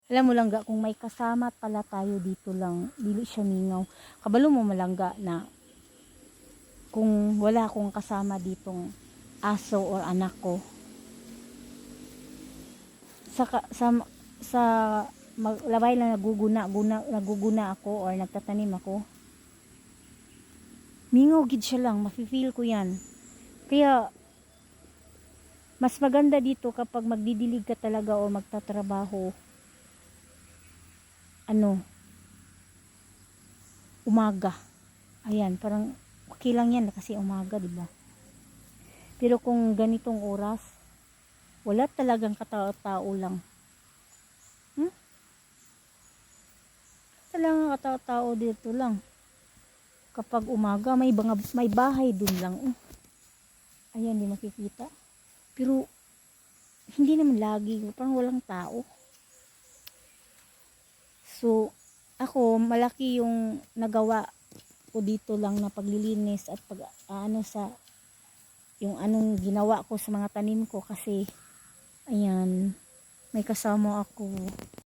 Alam mo langga, kung may kasama pala tayo dito lang, dili siya mingaw. Kabalo mo malangga na kung wala akong kasama ditong aso or anak ko, sa labay lang naguguna ako or nagtatanim ako, mingaw gid siya lang, mafe-feel ko yan. Kaya mas maganda dito kapag magdidilig ka talaga o magtatrabaho, umaga. Ayan, parang okay lang yan kasi umaga, di ba? Pero kung ganitong oras, wala talagang katao-tao lang. Talagang katao-tao dito lang. Kapag umaga, may bahay dun lang. Ayan, di makikita. Pero hindi naman lagi, parang walang tao. So, ako, malaki yung nagawa ko dito lang na paglilinis at yung anong ginawa ko sa mga tanim ko kasi, ayan, may kasama ako.